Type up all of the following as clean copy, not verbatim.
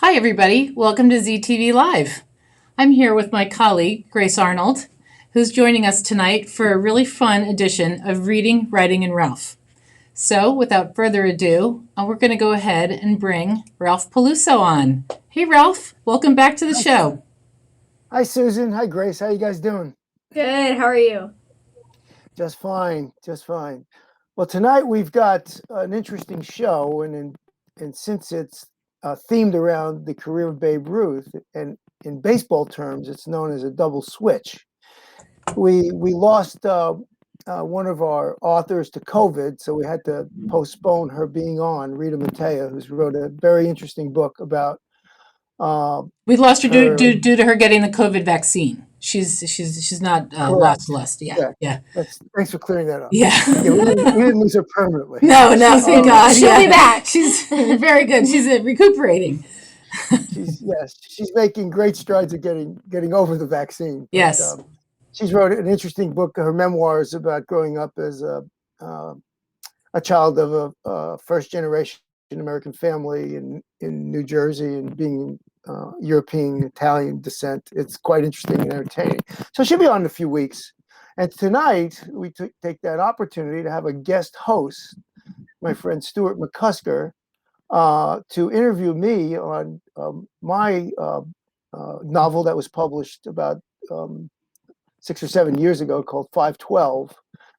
Hi, everybody. Welcome to ZTV Live. I'm here with my colleague, Grace Arnold, who's joining us tonight for a really fun edition of Reading, Writing, and Ralph. So, without further ado, we're going to go ahead and bring Ralph Peluso on. Hey, Ralph. Welcome back to the show. Hi, Susan. Hi, Grace. How you guys doing? Good. How are you? Just fine. Just fine. Well, tonight we've got an interesting show, and since it's themed around the career of Babe Ruth, and in baseball terms, it's known as a double switch. We lost one of our authors to COVID, so we had to postpone her being on. Rita Matea, who's wrote a very interesting book about. We lost her due to her getting the COVID vaccine. She's not lost. Yeah. Thanks for clearing that up. Yeah. We didn't lose her permanently. No, thank God. She'll be back. She's very good. She's recuperating. She's making great strides at getting over the vaccine. But, yes. She's wrote an interesting book, her memoirs about growing up as a child of a first generation American family in New Jersey and being European Italian descent. It's quite interesting and entertaining. So she'll be on in a few weeks. And tonight we take that opportunity to have a guest host, my friend Stuart McCusker, to interview me on my novel that was published about 6 or 7 years ago called 512,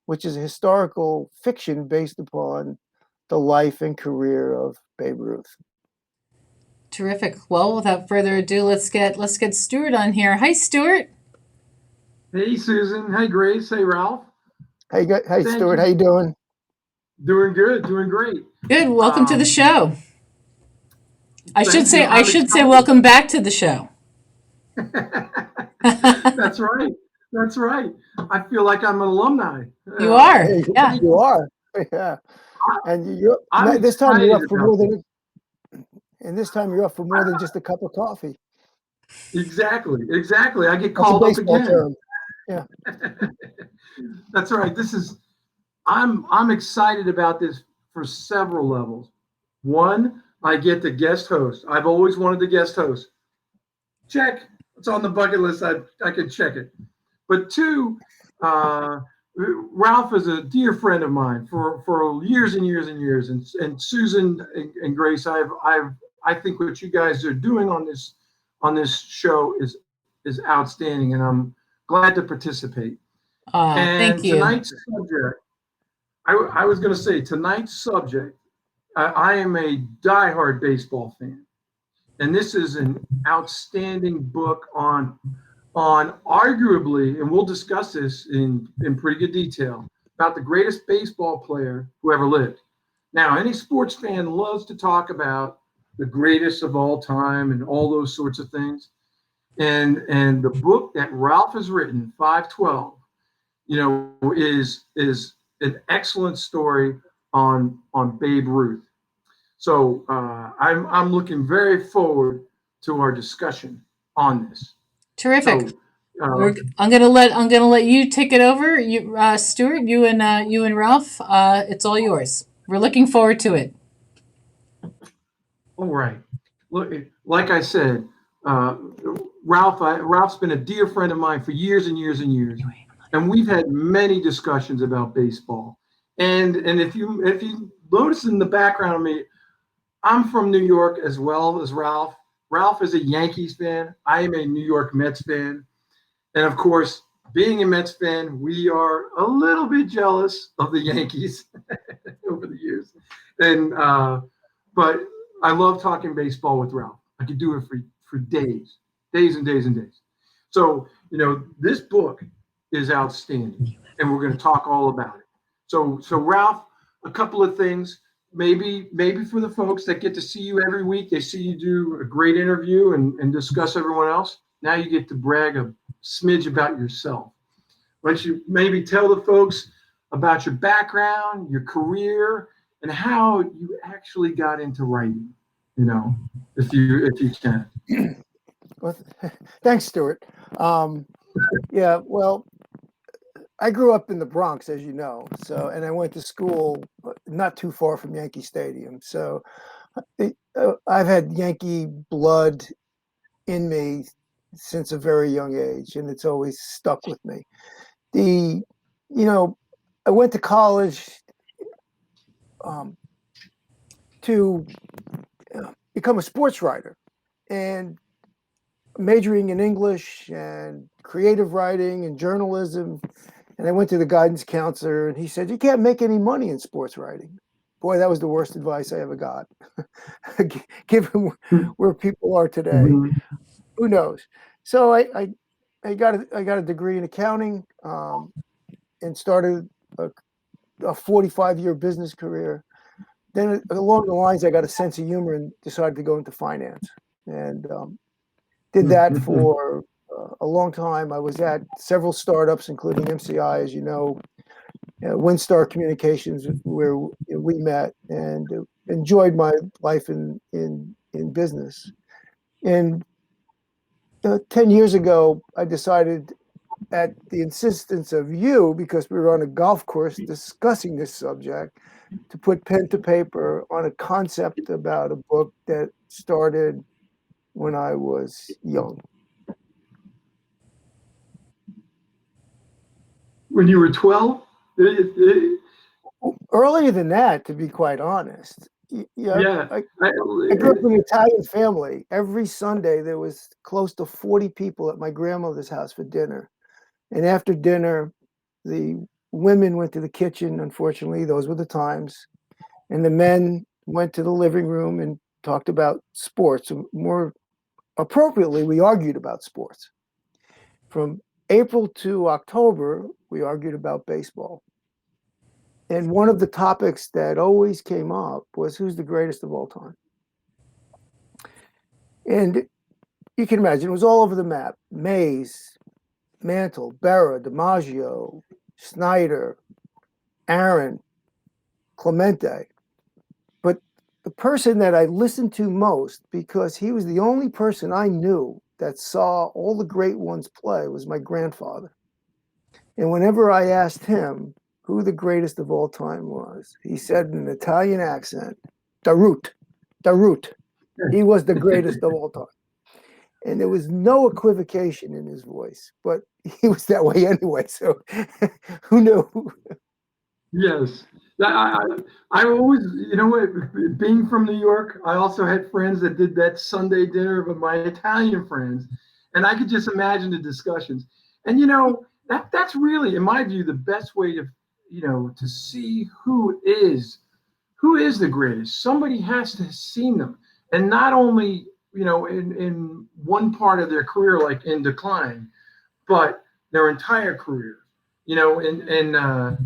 which is a historical fiction based upon the life and career of Babe Ruth. Terrific. Well, without further ado, let's get Stuart on here. Hi, Stuart. Hey, Susan. Hey, Grace. Hey, Ralph. Hey, Stuart. How you doing? Doing good. Doing great. Good. Welcome to the show. I should say welcome back to the show. That's right. That's right. I feel like I'm an alumni. You are. Yeah. You are. Yeah. And this time you're up for more than. And this time you're up for more than just a cup of coffee. Exactly. I get called up again. Term. Yeah. That's right. I'm excited about this for several levels. One, I get the guest host. I've always wanted the guest host. Check. It's on the bucket list. I can check it. But two, Ralph is a dear friend of mine for years and years and years. And Susan and Grace, I think what you guys are doing on this show is outstanding, and I'm glad to participate. Thank you. Tonight's subject, I was going to say tonight's subject. I am a diehard baseball fan, and this is an outstanding book on arguably, and we'll discuss this in pretty good detail, about the greatest baseball player who ever lived. Now, any sports fan loves to talk about the greatest of all time and all those sorts of things. And the book that Ralph has written, 512, is an excellent story on Babe Ruth. So I'm looking very forward to our discussion on this. Terrific. So, I'm gonna let you take it over. You, Stuart, you and Ralph. It's all yours. We're looking forward to it. All right. Look, like I said, Ralph's been a dear friend of mine for years and years and years, and we've had many discussions about baseball. And if you notice in the background of me, I'm from New York as well as Ralph. Ralph is a Yankees fan. I am a New York Mets fan, and of course, being a Mets fan, we are a little bit jealous of the Yankees over the years, but I love talking baseball with Ralph. I could do it for days and days and days. So, this book is outstanding, and we're going to talk all about it. So Ralph, a couple of things, maybe for the folks that get to see you every week, they see you do a great interview and discuss everyone else. Now you get to brag a smidge about yourself. Why don't you maybe tell the folks about your background, your career, and how you actually got into writing, if you can. Well, thanks, Stuart. Yeah, well, I grew up in the Bronx, as you know, and I went to school not too far from Yankee Stadium. So I've had Yankee blood in me since a very young age, and it's always stuck with me. The, you know, I went to college to become a sports writer, and majoring in English and creative writing and journalism. And I went to the guidance counselor, and he said, "You can't make any money in sports writing." Boy, that was the worst advice I ever got, given where people are today. Mhm. Who knows? So I got a degree in accounting, and started a 45-year business career. Then along the lines, I got a sense of humor and decided to go into finance, and did that for a long time. I was at several startups, including MCI, as you know, Windstar Communications, where we met, and enjoyed my life in business. And 10 years ago, I decided, at the insistence of you, because we were on a golf course discussing this subject, to put pen to paper on a concept about a book that started when I was young. When you were 12? Earlier than that, to be quite honest. Yeah. I grew up in an Italian family. Every Sunday, there was close to 40 people at my grandmother's house for dinner. And after dinner, the women went to the kitchen. Unfortunately, those were the times. And the men went to the living room and talked about sports. More appropriately, we argued about sports. From April to October, we argued about baseball. And one of the topics that always came up was, who's the greatest of all time? And you can imagine, it was all over the map. Mays, Mantle, Berra, DiMaggio, Snyder, Aaron, Clemente. But the person that I listened to most, because he was the only person I knew that saw all the great ones play, was my grandfather. And whenever I asked him who the greatest of all time was, he said in an Italian accent, Root. He was the greatest of all time. And there was no equivocation in his voice, but he was that way anyway. So who knew? Yes. I always, you know what, being from New York, I also had friends that did that Sunday dinner with my Italian friends. And I could just imagine the discussions. And, you know, that's really, in my view, the best way to, you know, to see who is the greatest. Somebody has to have seen them. And not only, you know, in one part of their career, like in decline, but their entire career, you know, and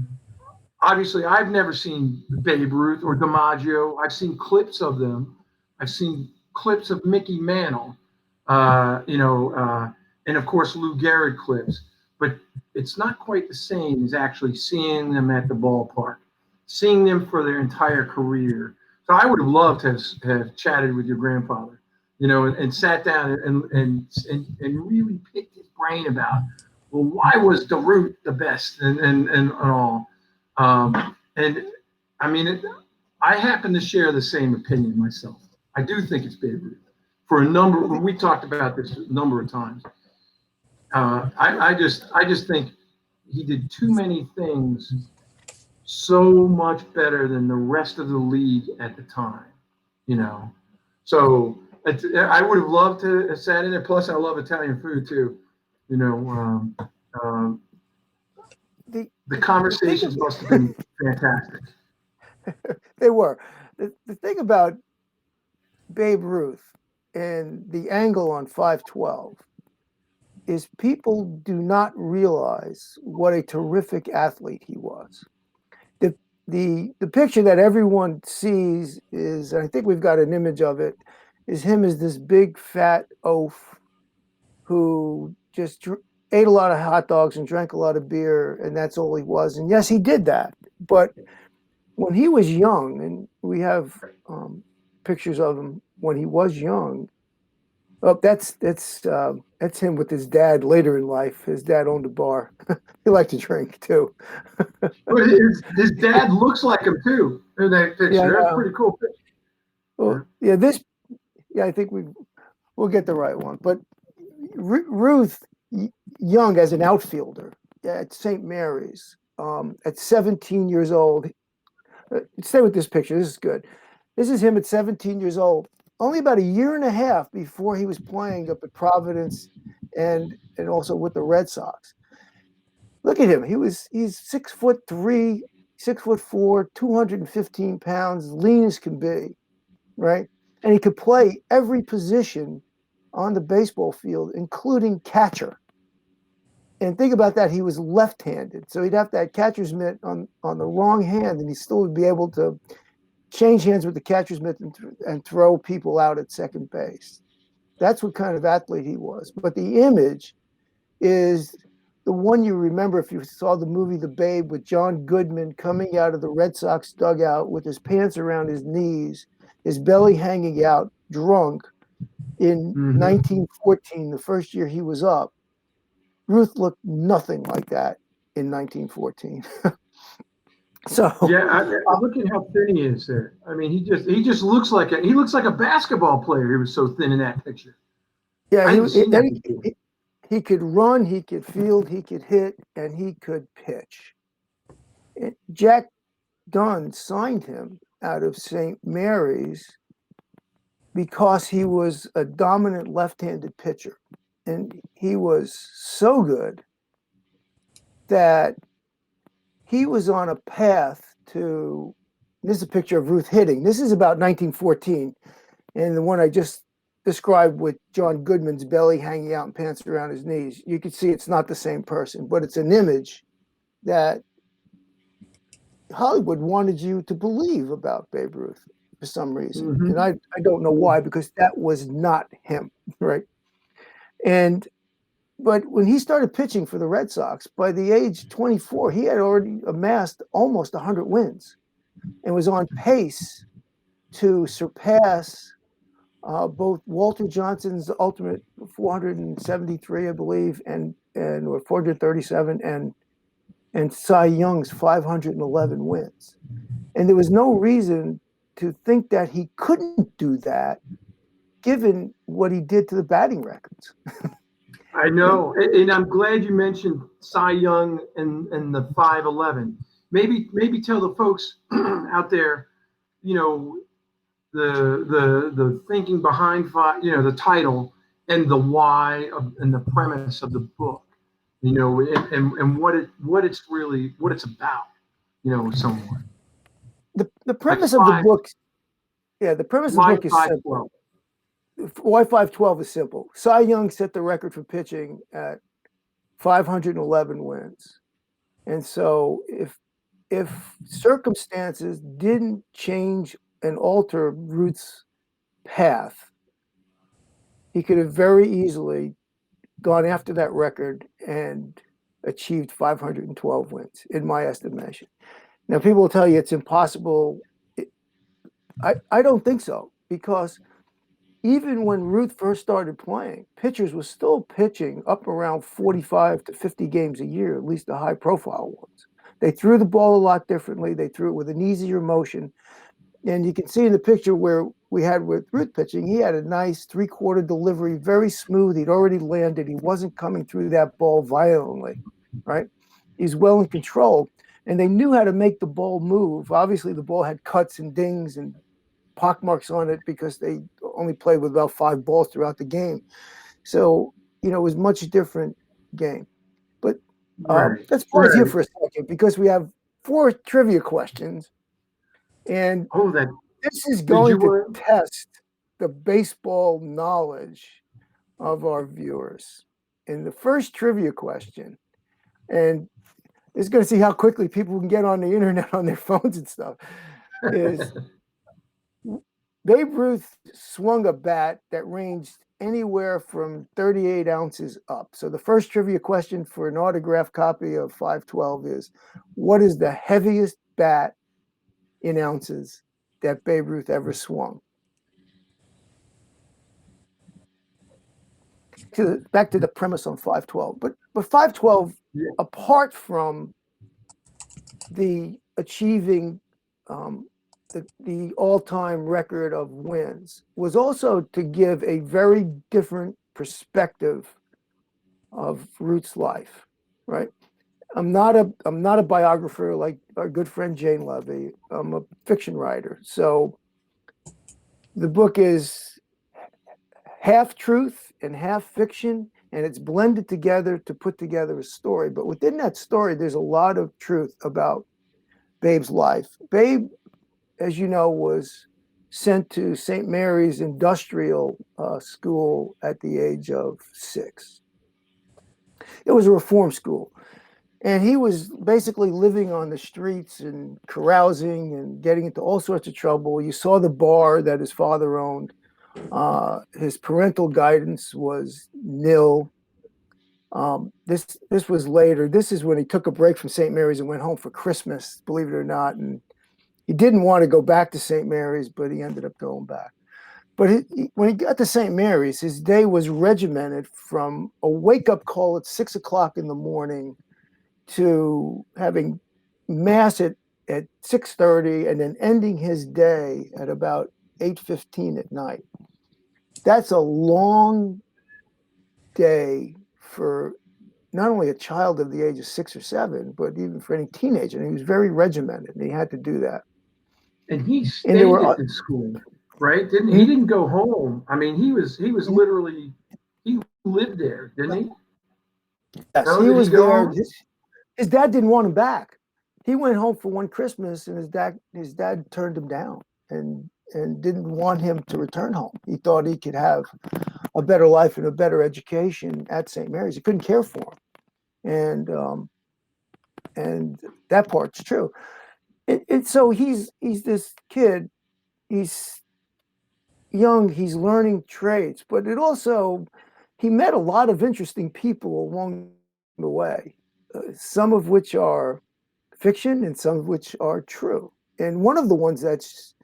obviously, I've never seen Babe Ruth or DiMaggio. I've seen clips of them. I've seen clips of Mickey Mantle, and of course Lou Gehrig clips. But it's not quite the same as actually seeing them at the ballpark, seeing them for their entire career. So I would have loved to have chatted with your grandfather, you know, and sat down and really picked his brain about, well, why was DeRoot the best and all. And I mean, I happen to share the same opinion myself. I do think it's Babe Ruth for a number. We talked about this a number of times. I just think he did too many things so much better than the rest of the league at the time, you know. So I would have loved to have sat in there. Plus, I love Italian food too, you know. The conversations must have been fantastic. They were. The thing about Babe Ruth and the angle on 512 is people do not realize what a terrific athlete he was. The picture that everyone sees is, and I think we've got an image of it, is him as this big fat oaf who just ate a lot of hot dogs and drank a lot of beer, and that's all he was. And yes, he did that. But when he was young, and we have pictures of him when he was young. Oh, that's him with his dad later in life. His dad owned a bar. He liked to drink too. But his dad looks like him too in that picture. Yeah, That's a pretty cool picture. Well, yeah, I think we'll get the right one. But Ruth Young as an outfielder at St. Mary's at 17 years old. Stay with this picture. This is good. This is him at 17 years old. Only about a year and a half before he was playing up at Providence and also with the Red Sox. Look at him. He's 6'3", 6'4", 215 pounds, lean as can be, right? And he could play every position on the baseball field, including catcher. And think about that. He was left-handed, so he'd have that catcher's mitt on the wrong hand, and he still would be able to change hands with the catcher's mitt and throw people out at second base. That's what kind of athlete he was. But the image is the one you remember if you saw the movie The Babe with John Goodman coming out of the Red Sox dugout with his pants around his knees, his belly hanging out, drunk in 1914, the first year he was up. Ruth looked nothing like that in 1914. So yeah, look at how thin he is there. I mean, he just looks like a basketball player. He was so thin in that picture. Yeah, he could run, he could field, he could hit, and he could pitch. Jack Dunn signed him out of St. Mary's because he was a dominant left-handed pitcher. And he was so good that he was on a path to, this is a picture of Ruth hitting. This is about 1914. And the one I just described with John Goodman's belly hanging out and pants around his knees, you can see it's not the same person, but it's an image that Hollywood wanted you to believe about Babe Ruth for some reason. And I don't know why, because that was not him, right? But when he started pitching for the Red Sox, by the age 24, he had already amassed almost 100 wins and was on pace to surpass both Walter Johnson's ultimate 473, I believe, or 437, and Cy Young's 511 wins. And there was no reason to think that he couldn't do that, given what he did to the batting records. I know, and I'm glad you mentioned Cy Young and the 511. Maybe tell the folks out there, the thinking behind the title and the why and the premise of the book, and what it's about, somewhat. The premise of the book, the premise of the book is simple. Why 512 is simple. Cy Young set the record for pitching at 511 wins. And so if circumstances didn't change and alter Ruth's path, he could have very easily gone after that record and achieved 512 wins, in my estimation. Now, people will tell you it's impossible. I don't think so, because even when Ruth first started playing, pitchers were still pitching up around 45 to 50 games a year, at least the high-profile ones. They threw the ball a lot differently. They threw it with an easier motion. And you can see in the picture where we had with Ruth pitching, he had a nice three-quarter delivery, very smooth. He'd already landed. He wasn't coming through that ball violently, right? He's well in control. And they knew how to make the ball move. Obviously, the ball had cuts and dings and pockmarks on it because they only played with about 5 balls throughout the game. So, it was a much different game. But let's pause here for a second, because we have 4 trivia questions. And this is going to test the baseball knowledge of our viewers. And the first trivia question, and this is going to see how quickly people can get on the internet on their phones and stuff, is Babe Ruth swung a bat that ranged anywhere from 38 ounces up. So the first trivia question for an autographed copy of 512 is, what is the heaviest bat in ounces that Babe Ruth ever swung? Back to the premise on 512. But 512, apart from the achieving the all-time record of wins, was also to give a very different perspective of Ruth's life, right? I'm not a biographer like our good friend Jane Levy. I'm a fiction writer. So the book is half truth and half fiction, and it's blended together to put together a story. But within that story, there's a lot of truth about Babe's life. Babe, as you know, was sent to St. Mary's Industrial School at the age of 6. It was a reform school. And he was basically living on the streets and carousing and getting into all sorts of trouble. You saw the bar that his father owned. His parental guidance was nil. This was later. This is when he took a break from St. Mary's and went home for Christmas, believe it or not. And he didn't want to go back to St. Mary's, but he ended up going back. But when he got to St. Mary's, his day was regimented from a wake-up call at 6 o'clock in the morning to having mass at 6:30 and then ending his day at about 8:15 at night. That's a long day for not only a child of the age of 6 or 7, but even for any teenager. And he was very regimented, and he had to do that. And he And stayed there were at the school, right? He didn't go home. I mean, he was literally, he lived there, didn't he? yes, No, he did was he go there. home? His dad didn't want him back. He went home for one Christmas, and his dad turned him down and didn't want him to return home. He thought he could have a better life and a better education at St. Mary's. He couldn't care for him, and that part's true. So he's this kid. He's young. He's learning trades, but he met a lot of interesting people along the way. Some of which are fiction and some of which are true. And one of the ones that's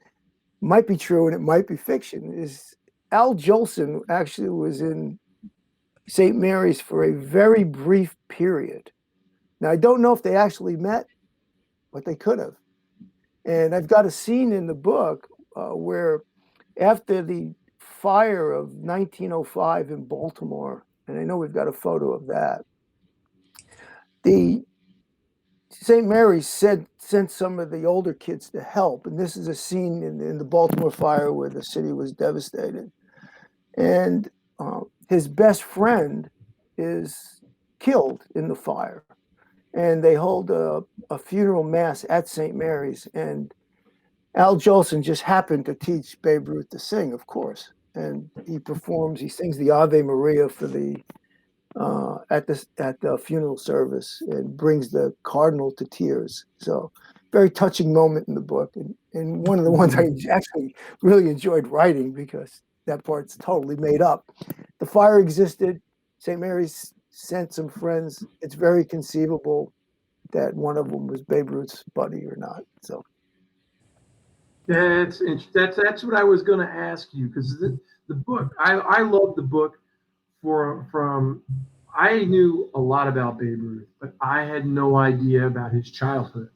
might be true and it might be fiction is Al Jolson actually was in St. Mary's for a very brief period. Now, I don't know if they actually met, but they could have. And I've got a scene in the book where after the fire of 1905 in Baltimore, and I know we've got a photo of that, the St. Mary's sent some of the older kids to help. And this is a scene in the Baltimore fire where the city was devastated. And his best friend is killed in the fire. And they hold a funeral mass at St. Mary's. And Al Jolson just happened to teach Babe Ruth to sing, of course. And he sings the Ave Maria for the at the funeral service and brings the cardinal to tears. So very touching moment in the book, and one of the ones I actually really enjoyed writing because that part's totally made up. The fire existed. St. Mary's sent some friends. It's very conceivable that one of them was Babe Ruth's buddy or not. So That's what I was going to ask you, because the book, I love the book from I knew a lot about Babe Ruth, but I had no idea about his childhood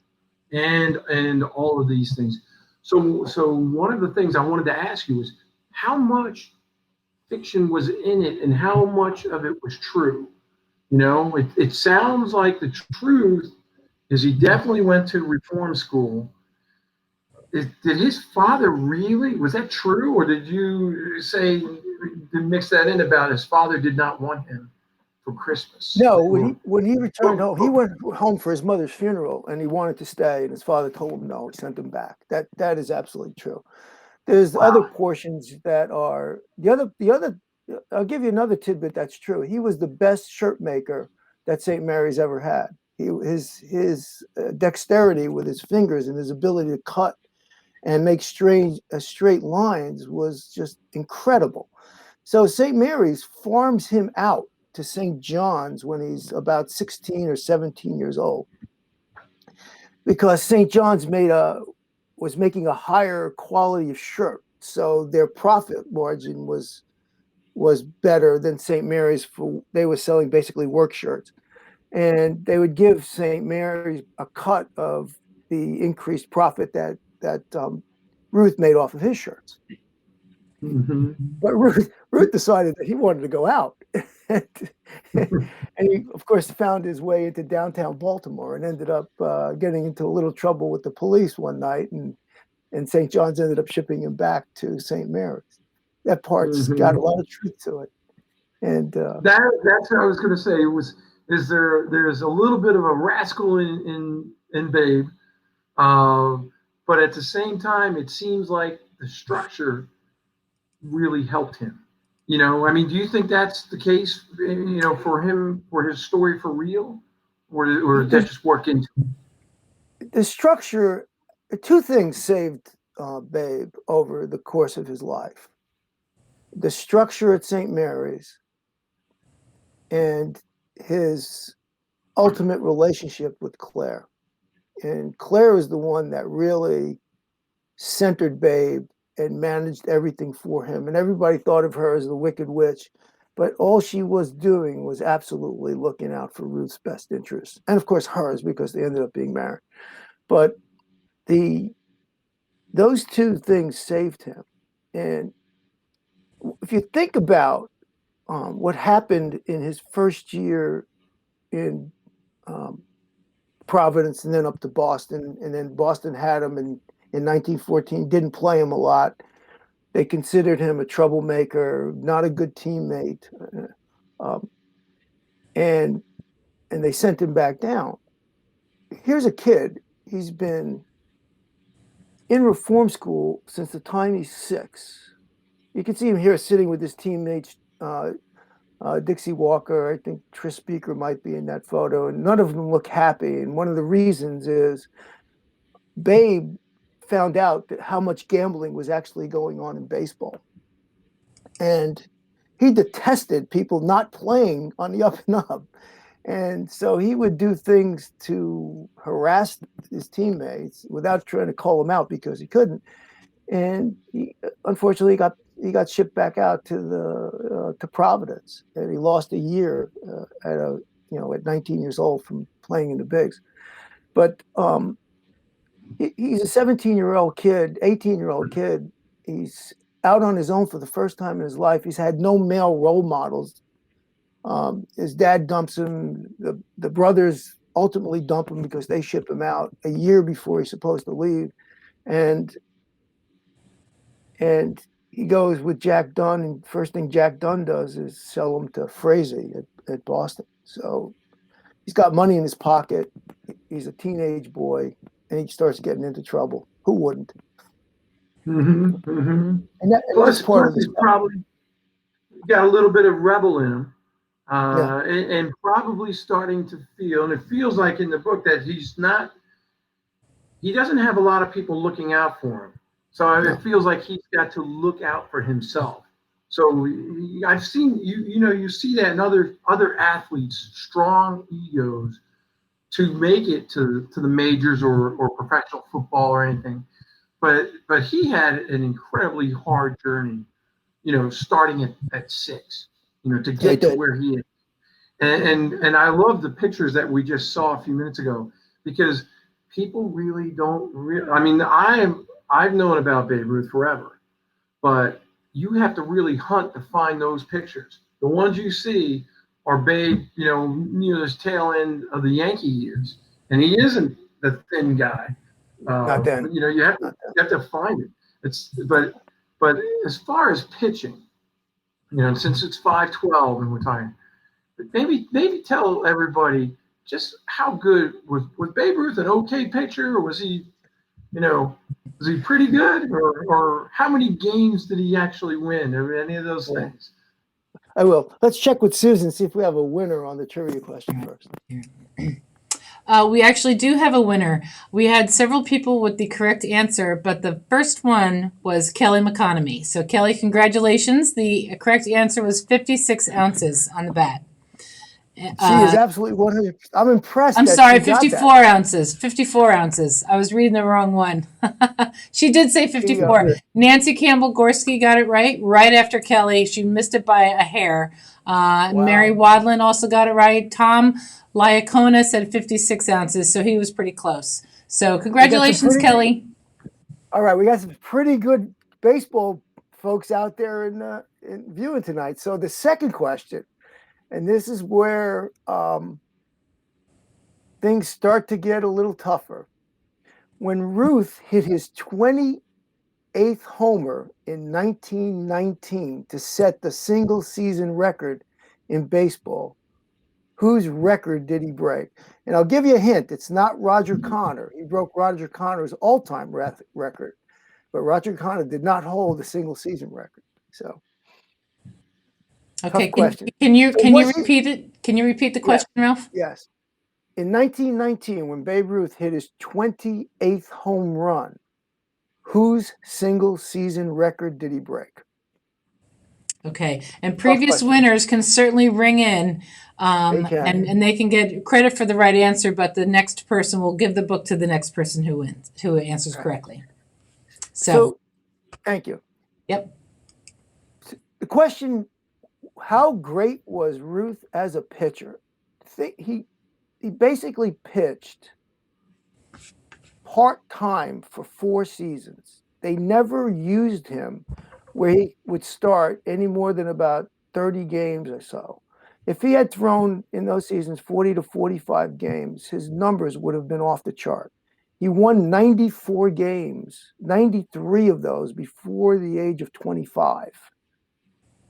and all of these things. So one of the things I wanted to ask you was how much fiction was in it and how much of it was true. You know, it sounds like the truth is he definitely went to reform school. Did his father really, was that true? Or did you say, to mix that in about his father did not want him for Christmas? no, when he returned home, he went home for his mother's funeral and he wanted to stay, and his father told him no. He sent him back. That is absolutely true. There's other portions that are the other. I'll give you another tidbit that's true. He was the best shirt maker that St. Mary's ever had. His dexterity with his fingers and his ability to cut and make straight lines was just incredible. So St. Mary's farms him out to St. John's when he's about 16 or 17 years old, because St. John's was making a higher quality of shirt, so their profit margin was better than St. Mary's. They were selling basically work shirts, and they would give St. Mary's a cut of the increased profit that Ruth made off of his shirts. Mm-hmm. But Ruth decided that he wanted to go out. And he, of course, found his way into downtown Baltimore and ended up getting into a little trouble with the police one night. And St. John's ended up shipping him back to St. Mary's. That part's got a lot of truth to it. And that's what I was going to say. There's a little bit of a rascal in Babe, but at the same time, it seems like the structure really helped him. I mean, do you think that's the case? For him, for his story for real, or did that just work into the structure? Two things saved Babe over the course of his life: the structure at St. Mary's and his ultimate relationship with Claire. And Claire was the one that really centered Babe and managed everything for him. And everybody thought of her as the Wicked Witch, but all she was doing was absolutely looking out for Ruth's best interests. And of course hers, because they ended up being married. But those two things saved him. And if you think about what happened in his first year in Providence and then up to Boston, and then Boston had him in 1914, didn't play him a lot. They considered him a troublemaker, not a good teammate, and they sent him back down. Here's a kid. He's been in reform school since the time he's 6. You can see him here sitting with his teammates, Dixie Walker. I think Tris Speaker might be in that photo, and none of them look happy. And one of the reasons is Babe found out that how much gambling was actually going on in baseball. And he detested people not playing on the up and up. And so he would do things to harass his teammates without trying to call them out because he couldn't. And he, unfortunately, got shipped back out to Providence, and he lost a year at 19 years old from playing in the bigs. But he's a 17-year-old kid, 18-year-old kid. He's out on his own for the first time in his life. He's had no male role models. His dad dumps him. The brothers ultimately dump him because they ship him out a year before he's supposed to leave. And he goes with Jack Dunn, and first thing Jack Dunn does is sell him to Frazee at Boston. So he's got money in his pocket. He's a teenage boy, and he starts getting into trouble. Who wouldn't? And that's part of he's probably got a little bit of rebel in him, and probably starting to feel, and it feels like in the book that he doesn't have a lot of people looking out for him. So it feels like he's got to look out for himself. So I've seen you see that in other athletes, strong egos, to make it to the majors or professional football or anything. But he had an incredibly hard journey, starting at 6, to get to where he is. And I love the pictures that we just saw a few minutes ago, because people really don't I mean, I've known about Babe Ruth forever, but you have to really hunt to find those pictures. The ones you see are Babe, near his tail end of the Yankee years, and he isn't the thin guy. Not then. You have to find it. But as far as pitching, since it's 5:12 and we're talking, maybe tell everybody just how good was Babe Ruth an okay pitcher, or was he? Was he pretty good, or how many games did he actually win, or any of those things? I will. Let's check with Susan, see if we have a winner on the trivia question first. We actually do have a winner. We had several people with the correct answer, but the first one was Kelly McConomy. So Kelly, congratulations. The correct answer was 56 ounces on the bat. She is absolutely 100. I'm impressed. I'm sorry, 54 ounces. 54 ounces. I was reading the wrong one. She did say 54. Nancy Campbell Gorski got it right after Kelly. She missed it by a hair. Wow. Mary Wadlin also got it right. Tom Liacona said 56 ounces, so he was pretty close. So congratulations, Kelly. All right, we got some pretty good baseball folks out there in viewing tonight. So the second question, and this is where things start to get a little tougher. When Ruth hit his 28th homer in 1919 to set the single season record in baseball, whose record did he break? And I'll give you a hint. It's not Roger Connor. He broke Roger Connor's all-time record, but Roger Connor did not hold a single season record. So Okay, tough question. can you So was he? repeat it? Can you repeat the Yeah, question, Ralph? yes. In 1919, when Babe Ruth hit his 28th home run, whose single season record did he break? Okay, and Tough previous question. winners can certainly ring in, They can. and they can get credit for the right answer, but the next person will give the book to the next person who answers Right. correctly. So thank you. Yep. The question, how great was Ruth as a pitcher? He basically pitched part-time for 4 seasons. They never used him where he would start any more than about 30 games or so. If he had thrown in those seasons 40 to 45 games, his numbers would have been off the chart. He won 94 games, 93 of those before the age of 25.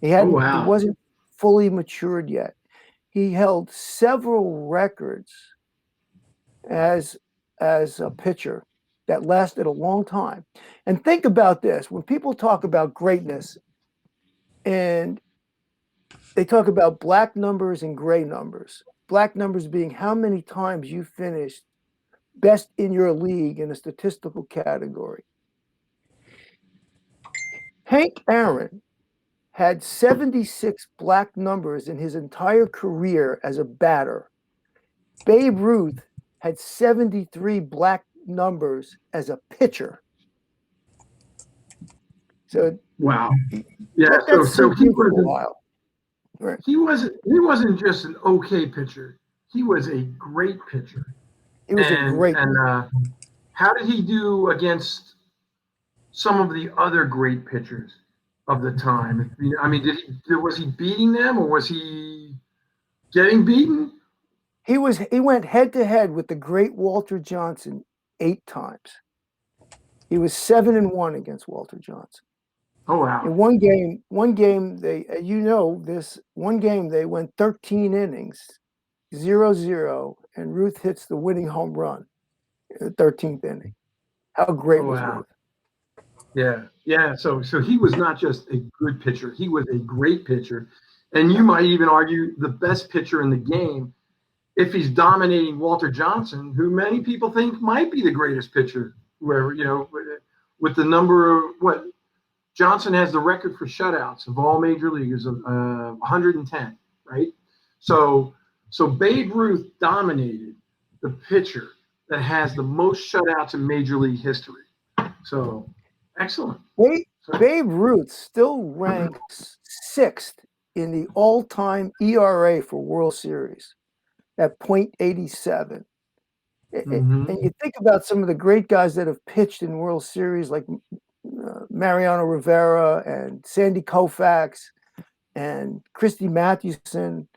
He wasn't fully matured yet. He held several records as a pitcher that lasted a long time. And think about this, when people talk about greatness and they talk about black numbers and gray numbers, black numbers being how many times you finished best in your league in a statistical category. Hank Aaron had 76 black numbers in his entire career as a batter. Babe Ruth had 73 black numbers as a pitcher. So wow, yeah. let that So sink he in for a wasn't while. Right. he wasn't just an okay pitcher. He was a great pitcher. He was a great. How did he do against some of the other great pitchers of the time? I mean, was he beating them or was he getting beaten? He went head to head with the great Walter Johnson 8 times. He was 7-1 against Walter Johnson. Oh wow! In one game they went 13 innings, 0-0, and Ruth hits the winning home run in the 13th inning. How great was Ruth? Yeah. So he was not just a good pitcher; he was a great pitcher, and you might even argue the best pitcher in the game. If he's dominating Walter Johnson, who many people think might be the greatest pitcher, where with the number of what Johnson has the record for shutouts of all major leaguers of 110, right? So Babe Ruth dominated the pitcher that has the most shutouts in major league history. So excellent. Babe Ruth still ranks 6th in the all-time ERA for World Series at .87. Mm-hmm. And you think about some of the great guys that have pitched in World Series, like Mariano Rivera and Sandy Koufax and Christy Mathewson,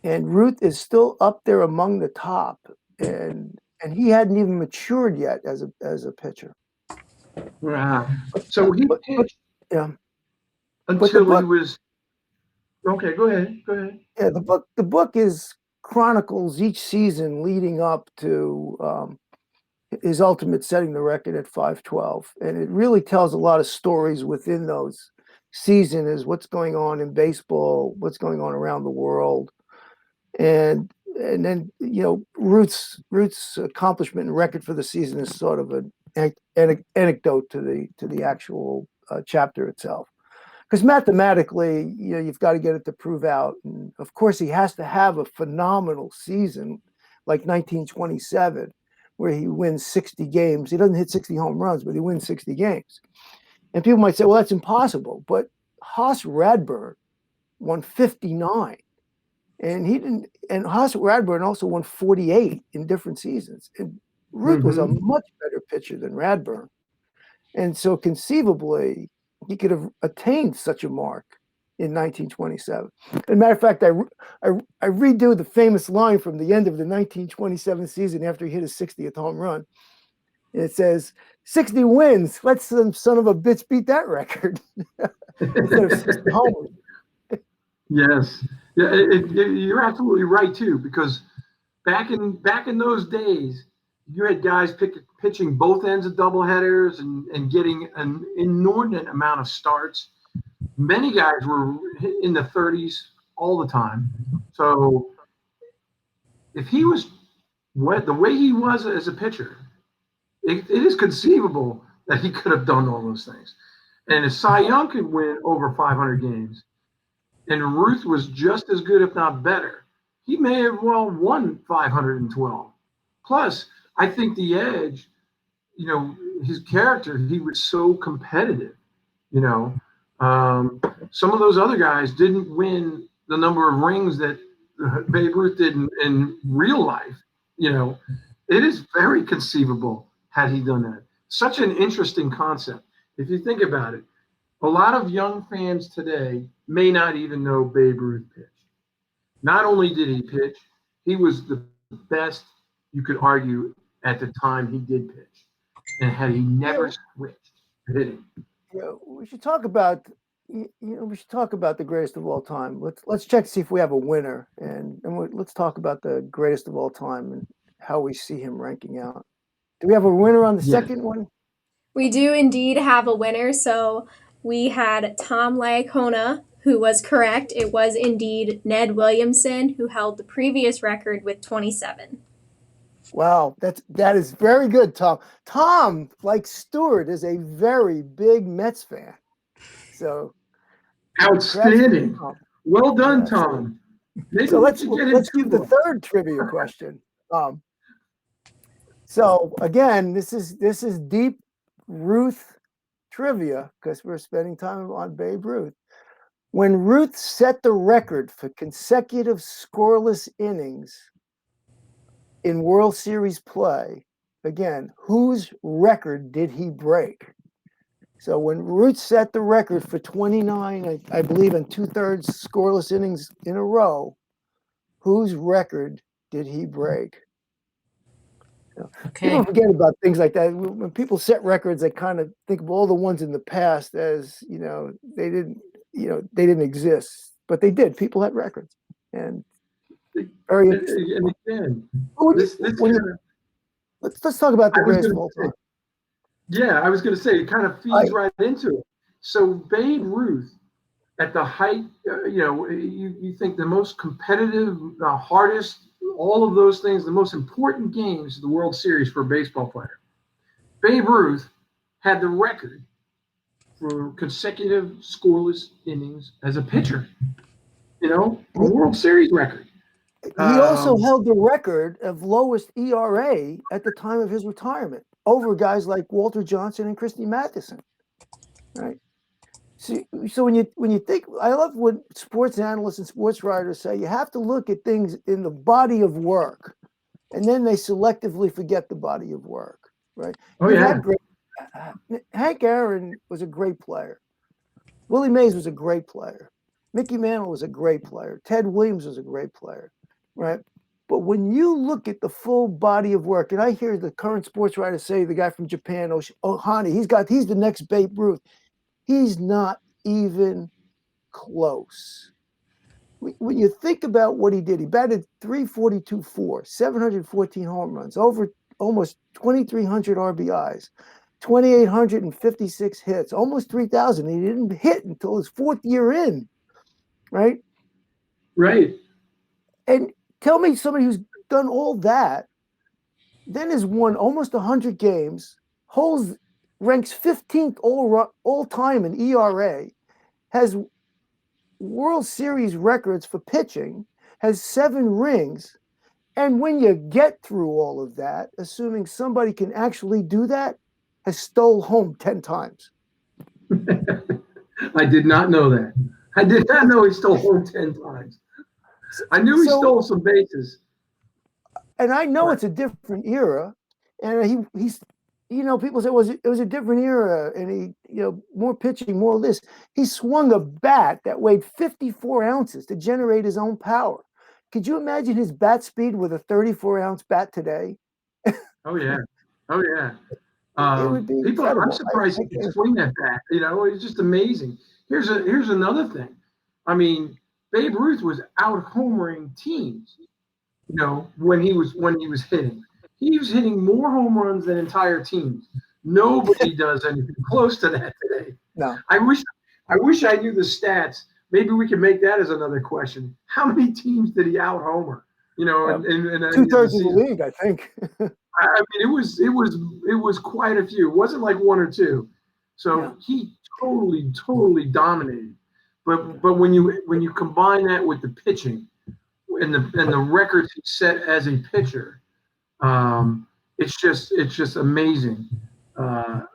and Ruth is still up there among the top, and he hadn't even matured yet as a pitcher. Wow. So he pitched until he was. Okay, go ahead. Yeah, the book chronicles each season leading up to his ultimate setting the record at 512, and it really tells a lot of stories within those seasons, what's going on in baseball, what's going on around the world, and then Ruth's accomplishment and record for the season is sort of an anecdote to the actual chapter itself. Because mathematically, you've got to get it to prove out. And of course, he has to have a phenomenal season like 1927, where he wins 60 games. He doesn't hit 60 home runs, but he wins 60 games. And people might say, well, that's impossible. But Hoss Radbourn won 59. And Hoss Radbourn also won 48 in different seasons. And Ruth was a much better pitcher than Radbourn. And so conceivably, he could have attained such a mark in 1927. As a matter of fact, I redo the famous line from the end of the 1927 season after he hit his 60th home run. And it says, 60 wins. Let some son of a bitch beat that record instead of 60 homers. Yes, yeah, you're absolutely right too. Because back in those days, you had guys pitching both ends of doubleheaders and getting an inordinate amount of starts. Many guys were in the 30s all the time. So if he was the way he was as a pitcher, it is conceivable that he could have done all those things. And if Cy Young could win over 500 games, and Ruth was just as good, if not better, he may have well won 512. Plus, I think the edge, his character, he was so competitive. Some of those other guys didn't win the number of rings that Babe Ruth did in real life. It is very conceivable had he done that. Such an interesting concept. If you think about it, a lot of young fans today may not even know Babe Ruth pitched. Not only did he pitch, he was the best, you could argue, at the time he did pitch. And had he never switched to hitting. We should talk about the greatest of all time. Let's check to see if we have a winner, and let's talk about the greatest of all time and how we see him ranking out. Do we have a winner on the second one? We do indeed have a winner. So we had Tom Liacona, who was correct. It was indeed Ned Williamson, who held the previous record with 27. Wow, that is very good, Tom. Tom, like Stuart, is a very big Mets fan. So outstanding. Well done, Tom. So let's do the third trivia question. So again, this is deep Ruth trivia because we're spending time on Babe Ruth. When Ruth set the record for consecutive scoreless innings in World Series play, again, whose record did he break? So when Ruth set the record for 29, I believe, and 2/3 scoreless innings in a row, whose record did he break? Okay. People forget about things like that. When people set records, they kind of think of all the ones in the past as, they didn't exist, but they did. People had records, and very interesting. And again, let's talk about the greatest of all time. Yeah, I was going to say, it kind of feeds right into it. So Babe Ruth, at the height, you think the most competitive, the hardest, all of those things, the most important games of the World Series for a baseball player. Babe Ruth had the record for consecutive scoreless innings as a pitcher. A World Series record. He also held the record of lowest ERA at the time of his retirement over guys like Walter Johnson and Christy Mathewson, right? So when you think, I love what sports analysts and sports writers say, you have to look at things in the body of work, and then they selectively forget the body of work, right? Oh, yeah. Hank Aaron was a great player. Willie Mays was a great player. Mickey Mantle was a great player. Ted Williams was a great player, right? But when you look at the full body of work, and I hear the current sports writers say, the guy from Japan, Ohani, he's the next Babe Ruth. He's not even close. When you think about what he did, he batted .342.4, 714 home runs, over almost 2,300 RBIs, 2,856 hits, almost 3,000. He didn't hit until his fourth year in, right? Right. And tell me somebody who's done all that, then has won almost 100 games, ranks 15th all time in ERA, has World Series records for pitching, has 7 rings, and when you get through all of that, assuming somebody can actually do that, has stole home 10 times. I did not know that. I did not know he stole home 10 times. I knew he stole some bases. And I know it's a different era, and people say, well, it was a different era, and he, more pitching, more of this. He swung a bat that weighed 54 ounces to generate his own power. Could you imagine his bat speed with a 34-ounce bat today? Oh yeah. Oh yeah. It would be People, I'm incredible. surprised he could swing that bat. It's just amazing. Here's another thing. I mean, Babe Ruth was out homering teams. When he was hitting, he was hitting more home runs than entire teams. Nobody does anything close to that today. No. I wish I knew the stats. Maybe we could make that as another question. How many teams did he out homer? In 2/3 of the league, I think. I mean, it was quite a few. It wasn't like one or two. So he totally dominated. But when you combine that with the pitching and the records he set as a pitcher, it's just amazing. In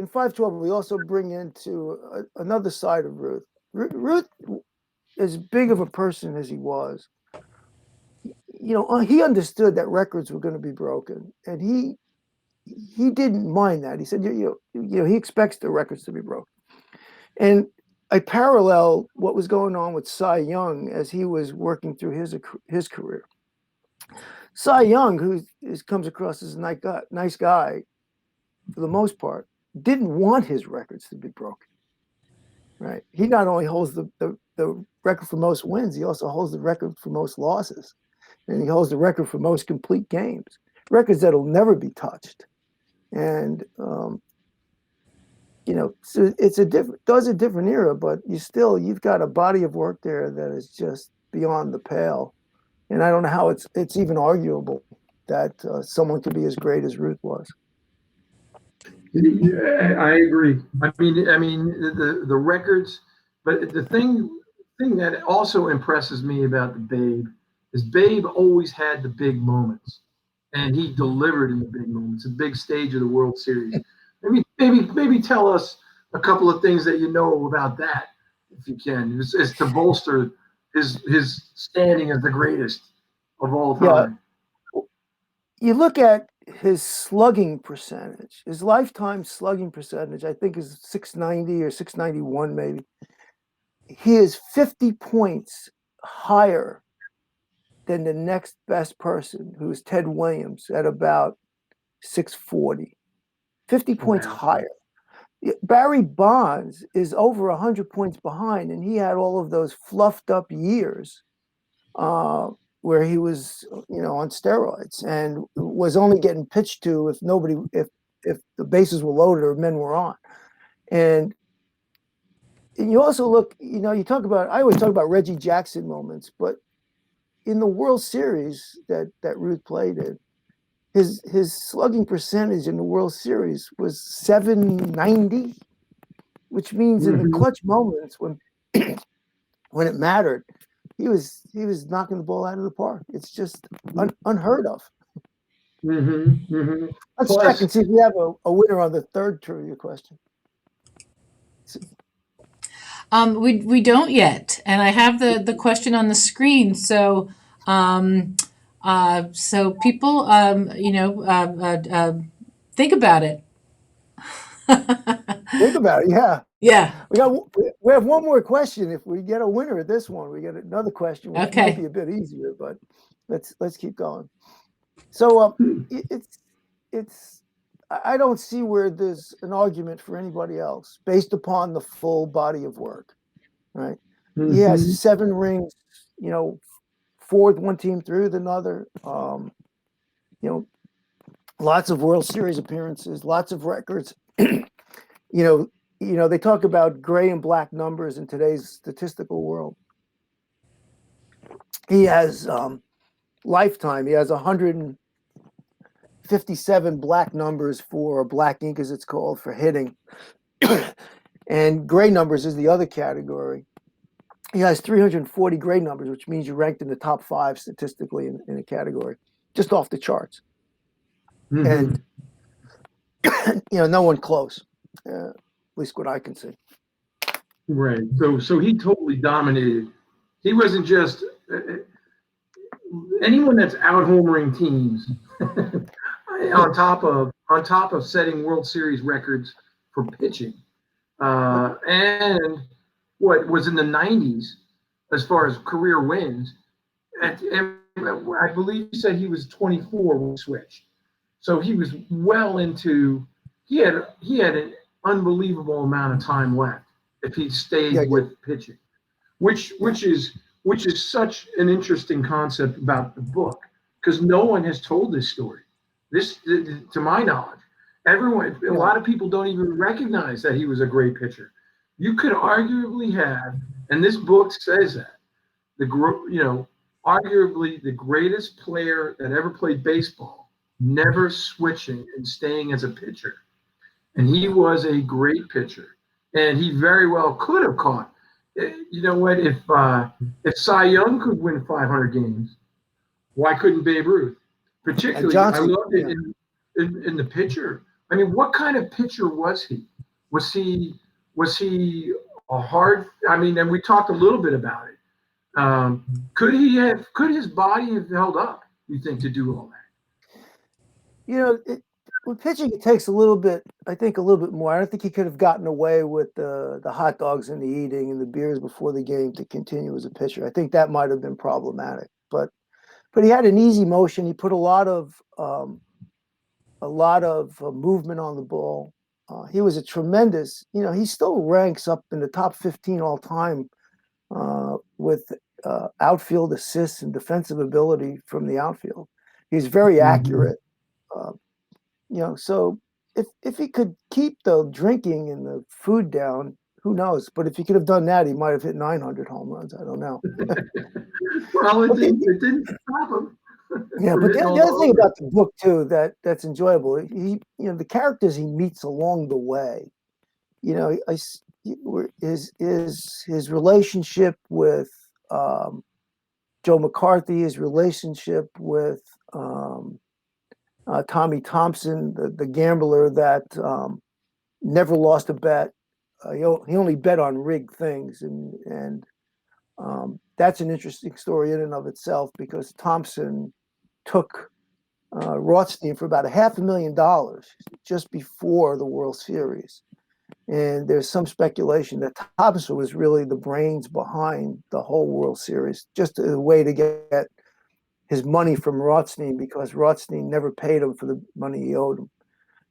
512, we also bring into another side of Ruth. Ruth, as big of a person as he was, he understood that records were going to be broken, and he didn't mind that. He said, he expects the records to be broken. And I parallel what was going on with Cy Young as he was working through his career. Cy Young, who comes across as a nice guy, for the most part, didn't want his records to be broken. Right? He not only holds the record for most wins, he also holds the record for most losses, and he holds the record for most complete games. Records that'll never be touched. And so it's a different era, but you've got a body of work there that is just beyond the pale. And I don't know how it's even arguable that someone could be as great as Ruth was. Yeah, I agree. I mean the records, but the thing that also impresses me about the Babe is Babe always had the big moments, and he delivered in the big moments, the big stage of the World Series. Maybe tell us a couple of things that you know about that, if you can, is to bolster his standing as the greatest of all time. Yeah. You look at his slugging percentage, his lifetime slugging percentage, I think is 690 or 691 maybe. He is 50 points higher than the next best person, who is Ted Williams, at about 640. 50 points higher. Barry Bonds is over 100 points behind, and he had all of those fluffed up years where he was, on steroids and was only getting pitched to if the bases were loaded or men were on. And you also look, I always talk about Reggie Jackson moments, but in the World Series that Ruth played in, his slugging percentage in the World Series was 790, which means in the clutch moments when it mattered, he was knocking the ball out of the park. It's just unheard of. Let's check and see if we have a winner on the third trivia question. We don't yet, and I have the question on the screen. So people, think about it. Think about it, yeah. Yeah. We have one more question. If we get a winner at this one, we get another question, which might be a bit easier, but let's keep going. So it's I don't see where there's an argument for anybody else based upon the full body of work, right? He has 7 rings, 4th one team through the another. Lots of World Series appearances, lots of records. They talk about gray and black numbers in today's statistical world. He has lifetime. He has 157 black numbers for black ink, as it's called, for hitting. And gray numbers is the other category. He has 340 gray numbers, which means you're ranked in the top 5 statistically in a category, just off the charts. And no one close, at least what I can see. Right. So he totally dominated. He wasn't just anyone that's out homering teams. on top of setting World Series records for pitching, and what was in the 90s as far as career wins. And I believe he said he was 24 when he switched, so he was well into. He had an unbelievable amount of time left if he stayed with pitching, which is such an interesting concept about the book, because no one has told this story. This, to my knowledge, a lot of people don't even recognize that he was a great pitcher. You could arguably have, and this book says that, arguably the greatest player that ever played baseball, never switching and staying as a pitcher. And he was a great pitcher, and he very well could have caught. You know what? If Cy Young could win 500 games, why couldn't Babe Ruth? Particularly, I loved it in the pitcher. I mean, what kind of pitcher was he? Was he a hard? I mean, and we talked a little bit about it. Could his body have held up, you think, to do all that? With pitching, it takes a little bit more. I don't think he could have gotten away with the hot dogs and the eating and the beers before the game to continue as a pitcher. I think that might have been problematic, but he had an easy motion. He put a lot of movement on the ball. He was a tremendous, he still ranks up in the top 15 all time with outfield assists and defensive ability from the outfield. He's very accurate. So if he could keep the drinking and the food down, who knows? But if he could have done that, he might have hit 900 home runs. I don't know. Well, it didn't stop him. Yeah, but the other thing about the book too that's enjoyable, the characters he meets along the way, his relationship with Joe McCarthy, his relationship with Tommy Thompson, the gambler that never lost a bet. He only bet on rigged things, and that's an interesting story in and of itself, because Thompson took Rothstein for about $500,000 just before the World Series. And there's some speculation that Thompson was really the brains behind the whole World Series, just a way to get his money from Rothstein, because Rothstein never paid him for the money he owed him.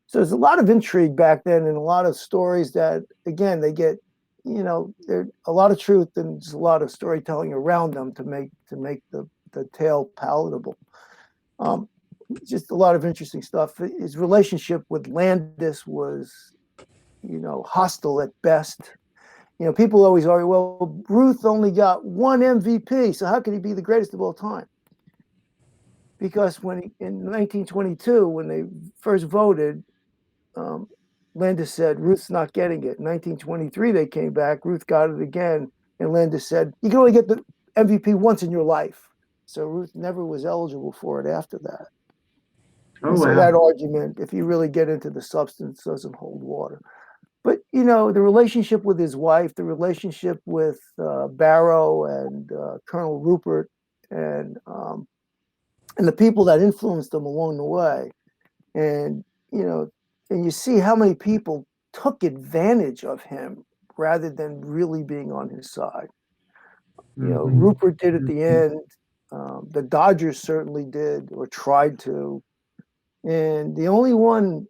So there's a lot of intrigue back then, and a lot of stories that, again, they get, there's a lot of truth and there's a lot of storytelling around them to make the tale palatable. Just a lot of interesting stuff. His relationship with Landis was, hostile at best. People always argue, well, Ruth only got one MVP, so how could he be the greatest of all time? Because in 1922, when they first voted, Landis said, Ruth's not getting it. In 1923, they came back, Ruth got it again, and Landis said, you can only get the MVP once in your life. So Ruth never was eligible for it after that. So that argument, if you really get into the substance, doesn't hold water. But, the relationship with his wife, the relationship with Barrow and Colonel Rupert, and the people that influenced him along the way. And, and you see how many people took advantage of him rather than really being on his side. Rupert did at the end. The Dodgers certainly did, or tried to. And the only one,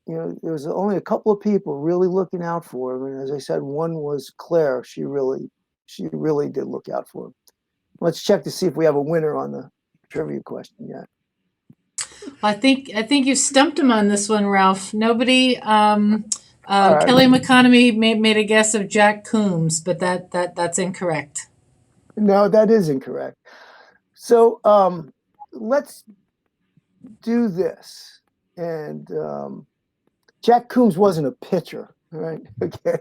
there was only a couple of people really looking out for him. And as I said, one was Claire. She really did look out for him. Let's check to see if we have a winner on the trivia question yet. I think you stumped him on this one, Ralph. Nobody. Right. Kelly McConaughey made a guess of Jack Coombs, but that's incorrect. No, that is incorrect. So let's do this. And Jack Coombs wasn't a pitcher, right? Okay.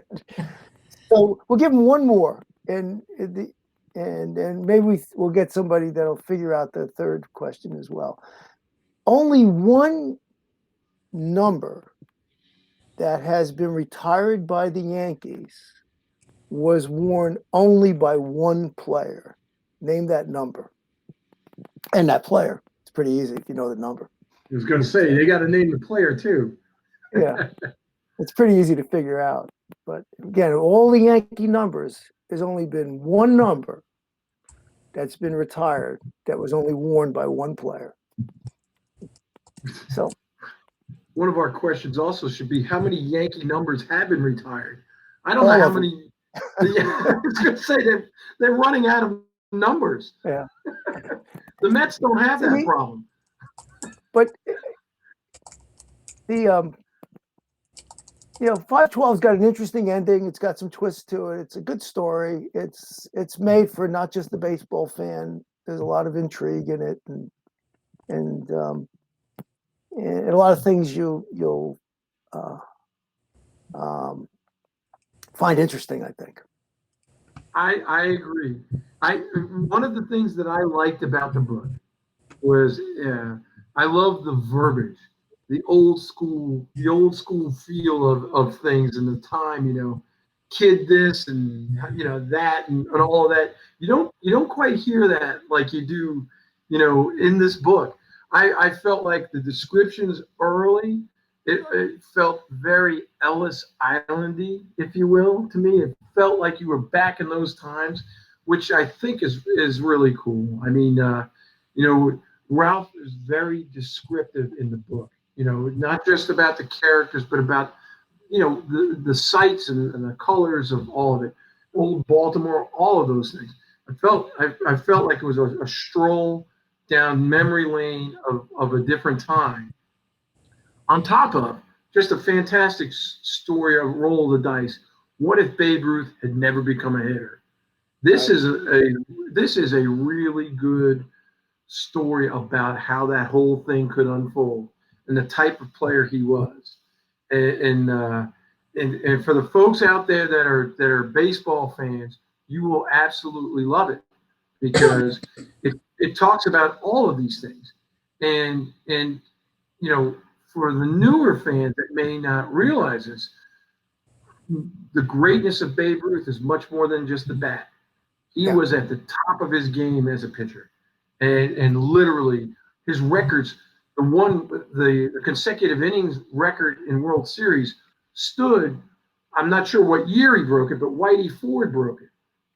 So we'll give him one more, and maybe we'll get somebody that'll figure out the third question as well. Only one number that has been retired by the Yankees was worn only by one player. Name that number and that player. It's pretty easy if you know the number. I was going to say, they got to name the player too. Yeah, it's pretty easy to figure out. But again, all the Yankee numbers, there's only been one number that's been retired that was only worn by one player. So One of our questions also should be, how many Yankee numbers have been retired? I don't know all how of them. many. I was going to say they're running out of numbers. Yeah. The Mets don't have that See, problem. but the 512's got an interesting ending. It's got some twists to it. It's a good story. It's made for not just the baseball fan. There's a lot of intrigue in it, and a lot of things you'll find interesting, I think. I agree. One of the things that I liked about the book was I love the verbiage, the old school feel of things and the time, kid this and that and all of that. You don't quite hear that like you do, in this book. I felt like the descriptions early, it felt very Ellis Islandy, if you will, to me. It felt like you were back in those times, which I think is really cool. I mean, Ralph is very descriptive in the book, not just about the characters, but about, the sights and the colors of all of it, old Baltimore, all of those things. I felt like it was a stroll down memory lane of a different time. On top of just a fantastic story, a roll of the dice. What if Babe Ruth had never become a hitter? This Right. this is a really good story about how that whole thing could unfold and the type of player he was. And for the folks out there that are baseball fans, you will absolutely love it because it talks about all of these things. And for the newer fans that may not realize this, the greatness of Babe Ruth is much more than just the bat. He Yeah. was at the top of his game as a pitcher, and literally his records, the consecutive innings record in World Series stood. I'm not sure what year he broke it, but Whitey Ford broke it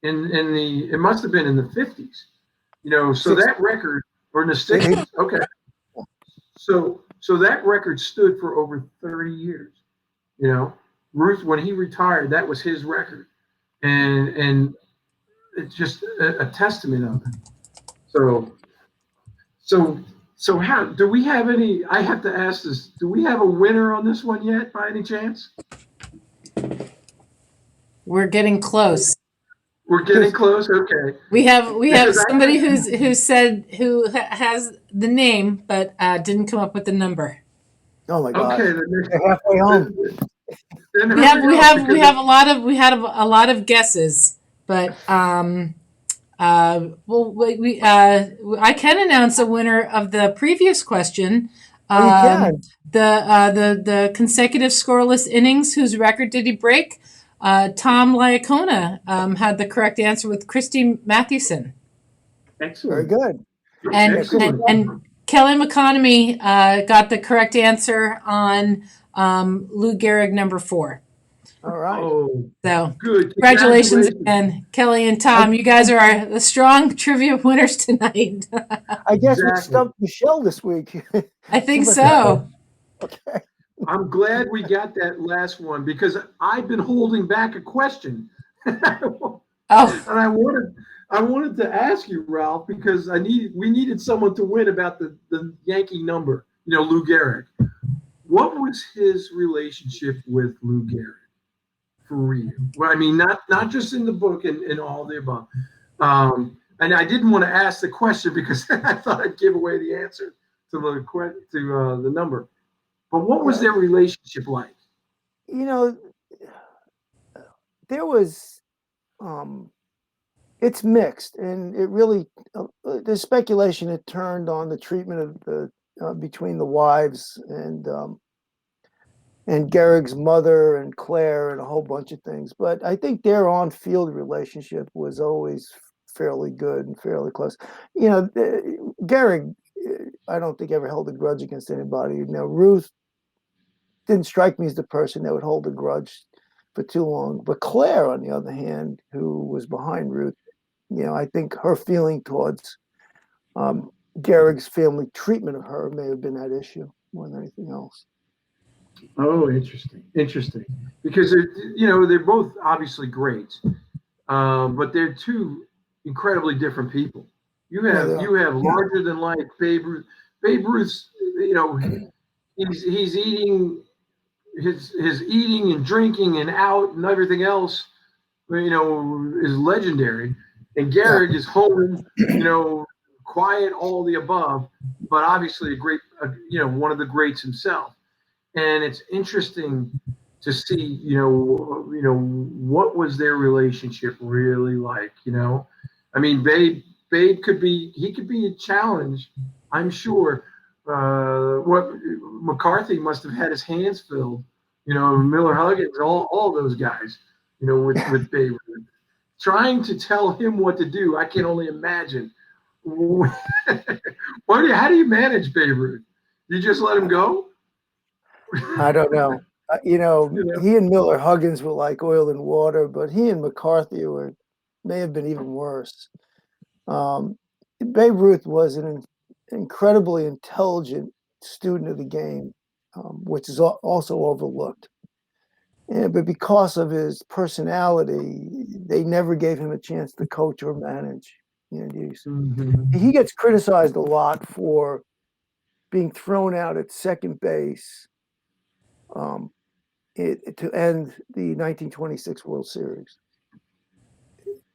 it must have been in the 50s. So that record, or in the 60s. Okay, so that record stood for over 30 years. Ruth, when he retired, that was his record, and it's just a testament of it. So how do we have any? I have to ask this: do we have a winner on this one yet, by any chance? We're getting close. We're getting close. Okay. We have Because somebody who has the name but didn't come up with the number. Oh my gosh. Okay. They're halfway home. Then We have a lot of guesses, but I can announce a winner of the previous question. Oh, you can. The consecutive scoreless innings, whose record did he break? Tom Liacona had the correct answer with Christy Mathewson. Excellent. Very good. And Kelly McConomy got the correct answer on Lou Gehrig, number 4. All right. Oh, So good. congratulations again, Kelly and Tom. You guys are the strong trivia winners tonight. I guess we Exactly. stumped Michelle this week. I think so. Okay. I'm glad we got that last one because I've been holding back a question. Oh, And I wanted to ask you, Ralph, because we needed someone to win about the Yankee number, Lou Gehrig. What was his relationship with Lou Gehrig for you? Well, I mean, not just in the book and all the above. And I didn't want to ask the question because I thought I'd give away the answer to the number. But what was their relationship like? There was it's mixed, and it really there's speculation it turned on the treatment of the between the wives and Gehrig's mother and Claire and a whole bunch of things. But I think their on-field relationship was always fairly good and fairly close. Gehrig I don't think ever held a grudge against anybody. Now, Ruth didn't strike me as the person that would hold a grudge for too long. But Claire, on the other hand, who was behind Ruth, I think her feeling towards Gehrig's family treatment of her may have been that issue more than anything else. Oh, interesting. Because they're both obviously great, but they're two incredibly different people. You Yeah, have they are. you have larger than life Babe Ruth. Babe Ruth's, he's eating his eating and drinking and out and everything else, is legendary. And Yeah. Gehrig is home, quiet, all the above, but obviously a great, one of the greats himself. And it's interesting to see, what was their relationship really like, I mean, Babe could be a challenge, I'm sure. What McCarthy must have had his hands filled, Miller Huggins, all those guys, with Babe Ruth. Trying to tell him what to do, I can only imagine. How do you manage Babe Ruth? You just let him go? I don't know. He and Miller Huggins were like oil and water, but he and McCarthy may have been even worse. Babe Ruth was an incredibly intelligent student of the game, which is also overlooked. But because of his personality, they never gave him a chance to coach or manage. He gets criticized a lot for being thrown out at second base to end the 1926 World Series.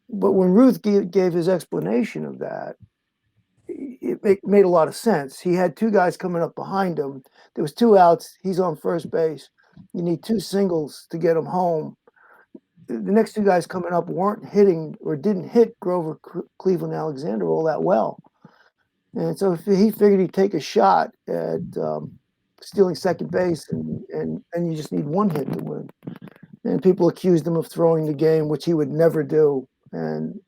But when Ruth gave his explanation of that, it made a lot of sense. He had two guys coming up behind him. There was 2 outs. He's on first base. You need 2 singles to get him home. The next 2 guys coming up weren't hitting or didn't hit Grover, Cleveland, Alexander all that well. And so he figured he'd take a shot at stealing second base, and you just need 1 hit to win. And people accused him of throwing the game, which he would never do. And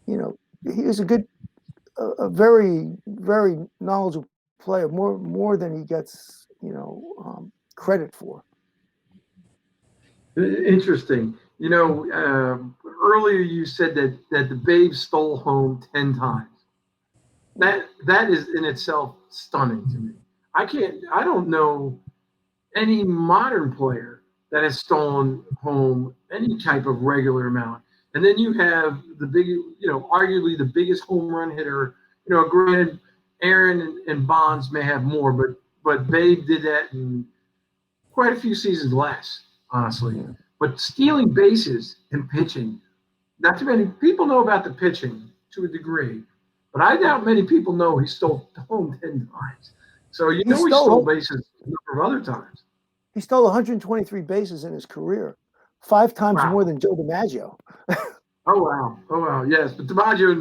he was a very, very knowledgeable player, more than he gets, credit for. Interesting. Earlier you said that the Babe stole home 10 times. That is in itself stunning to me. I don't know any modern player that has stolen home any type of regular amount. And then you have arguably the biggest home run hitter. Granted, Aaron and Bonds may have more, but Babe did that in quite a few seasons less, honestly. Yeah. But stealing bases and pitching, not too many people know about the pitching to a degree, but I doubt many people know he stole home 10 times. So he stole bases a number of other times. He stole 123 bases in his career, 5 times more than Joe DiMaggio. Oh wow, yes. But DiMaggio,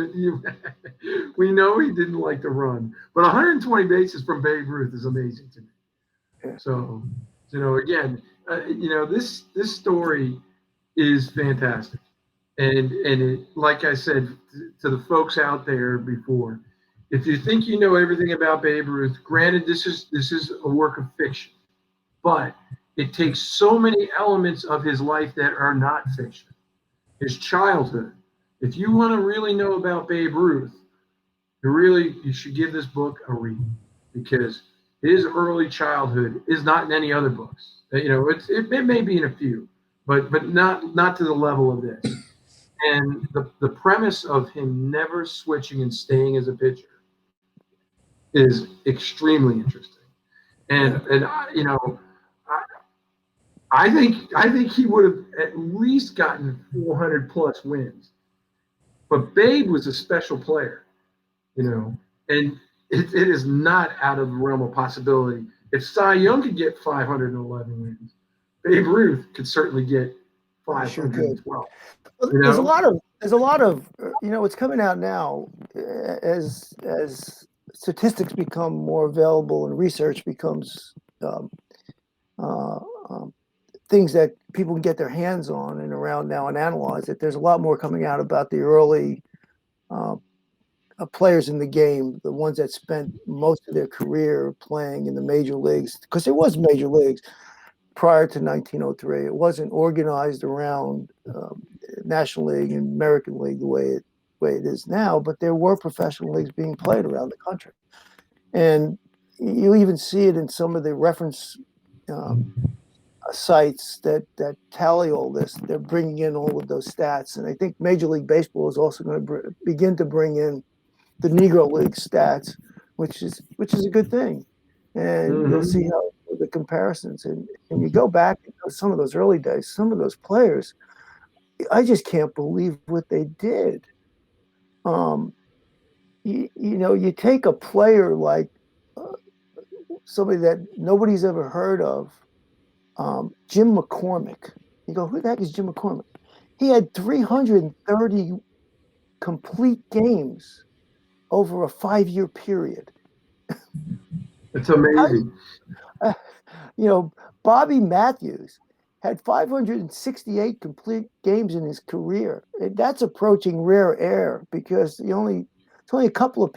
we know he didn't like to run, but 120 bases from Babe Ruth is amazing to me. Yeah. So, again, this story is fantastic, and like I said to the folks out there before, if you think you know everything about Babe Ruth, granted this is a work of fiction, but it takes so many elements of his life that are not fiction. His childhood. If you want to really know about Babe Ruth, you should give this book a read, because his early childhood is not in any other books. It may be in a few, but not to the level of this. And the premise of him never switching and staying as a pitcher is extremely interesting. And I think he would have at least gotten 400 plus wins. But Babe was a special player, and it is not out of the realm of possibility. If Cy Young could get 511 wins, Babe Ruth could certainly get 512. Well, there's a lot of it's coming out now as statistics become more available and research becomes things that people can get their hands on and around now and analyze it. There's a lot more coming out about the early players in the game, the ones that spent most of their career playing in the major leagues, because there was major leagues prior to 1903. It wasn't organized around National League and American League the way it is now, but there were professional leagues being played around the country. And you even see it in some of the reference sites that tally all this. They're bringing in all of those stats. And I think Major League Baseball is also going to begin to bring in the Negro League stats, which is a good thing. And you'll see how the comparisons. And you go back to some of those early days, some of those players, I just can't believe what they did. You take a player like somebody that nobody's ever heard of, Jim McCormick. You go, who the heck is Jim McCormick? He had 330 complete games over a 5-year period. It's amazing. Bobby Matthews had 568 complete games in his career. That's approaching rare air because it's only a couple of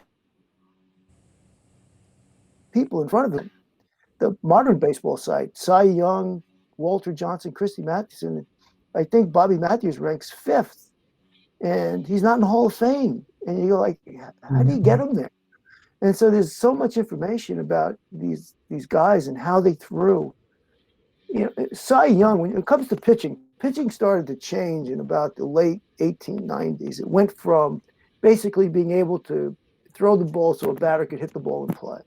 people in front of him. The modern baseball side, Cy Young, Walter Johnson, Christy Mathewson. I think Bobby Matthews ranks 5th, and he's not in the Hall of Fame. And you go like, how do you get him there? And so there's so much information about these guys and how they threw. Cy Young, when it comes to pitching started to change in about the late 1890s. It went from basically being able to throw the ball so a batter could hit the ball and play.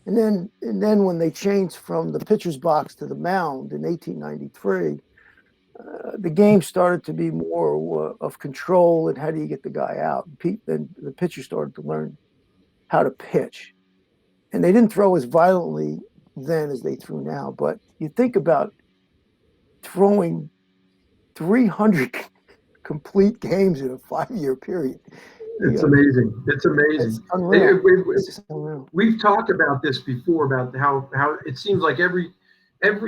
And then when they changed from the pitcher's box to the mound in 1893, the game started to be more of control and how do you get the guy out. And the pitcher started to learn how to pitch. And they didn't throw as violently then as they threw now. But you think about throwing 300 complete games in a 5-year period. It's amazing. It's amazing. It's unreal. It's unreal. We've talked about this before about how it seems like every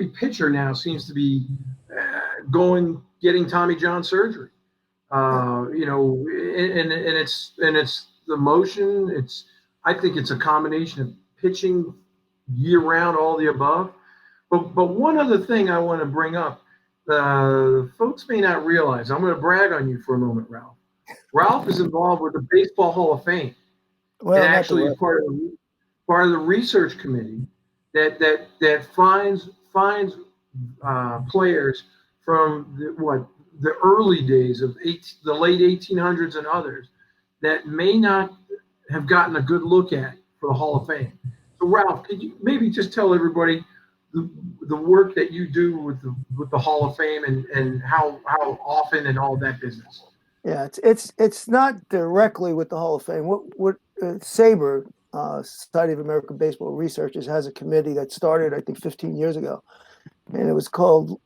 pitcher now seems to be getting Tommy John surgery. And it's the motion. I think it's a combination of pitching year round, all the above. But one other thing I want to bring up, folks may not realize. I'm going to brag on you for a moment, Ralph. Ralph is involved with the Baseball Hall of Fame, and actually is part of the research committee that finds players from the early days of the late 1800s and others that may not have gotten a good look at for the Hall of Fame. So, Ralph, could you maybe just tell everybody the work that you do with the Hall of Fame and how often and all that business? Yeah, it's not directly with the Hall of Fame. What SABR, Society of American Baseball Researchers, has a committee that started, I think, 15 years ago, and it was called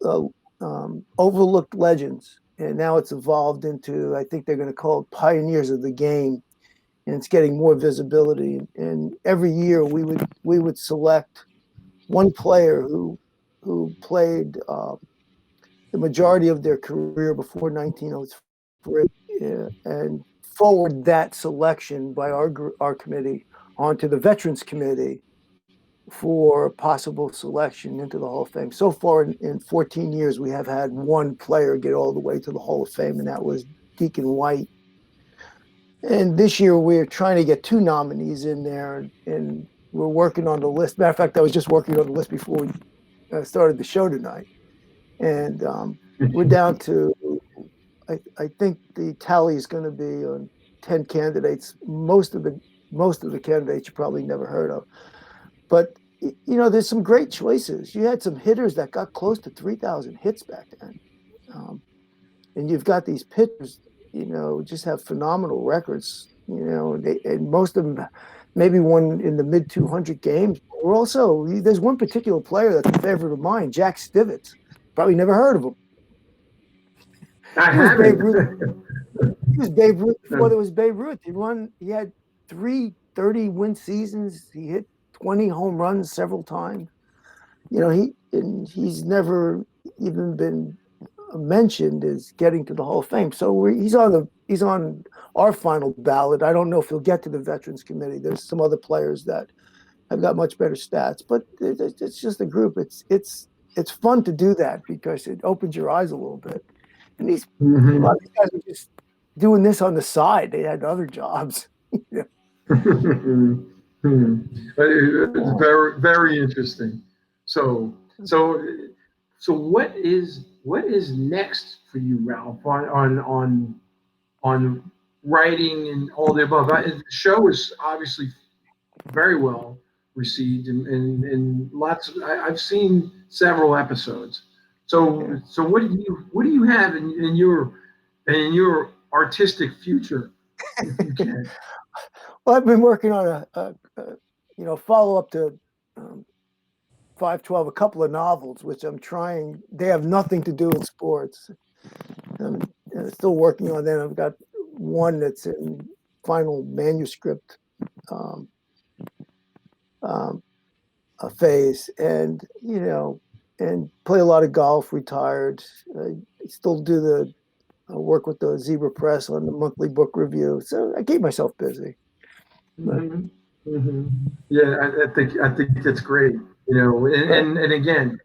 Overlooked Legends, and now it's evolved into, I think they're going to call it Pioneers of the Game, and it's getting more visibility. And every year we would select one player who played the majority of their career before 1903. And forward that selection by our committee onto the Veterans Committee for possible selection into the Hall of Fame. So far in 14 years, we have had one player get all the way to the Hall of Fame, and that was Deacon White. And this year, we're trying to get 2 nominees in there, and we're working on the list. Matter of fact, I was just working on the list before we started the show tonight. And we're down to, I think the tally is going to be on 10 candidates. Most of the candidates you probably never heard of. But, there's some great choices. You had some hitters that got close to 3,000 hits back then. And you've got these pitchers, just have phenomenal records, and most of them maybe won in the mid 200 games. Or also, there's one particular player that's a favorite of mine, Jack Stivets. Probably never heard of him. He was Babe Ruth before there was Babe Ruth. He had 3 30-win seasons. He hit 20 home runs several times. He's never even been mentioned as getting to the Hall of Fame. So he's on our final ballot. I don't know if he'll get to the Veterans Committee. There's some other players that have got much better stats, but it's just a group. It's fun to do that because it opens your eyes a little bit. And a lot of these guys are just doing this on the side. They had other jobs. Very, very interesting. So, what is next for you, Ralph, on writing and all the above? The show is obviously very well received, and lots. I've seen several episodes. So what do you have in your artistic future, if you can? Well, I've been working on a follow up to 512, a couple of novels, which I'm trying. They have nothing to do with sports. I'm still working on them. I've got one that's in final manuscript a phase, and play a lot of golf. Retired. I still do the work with the Zebra Press on the monthly book review. So I keep myself busy. Yeah, I think that's great. And again,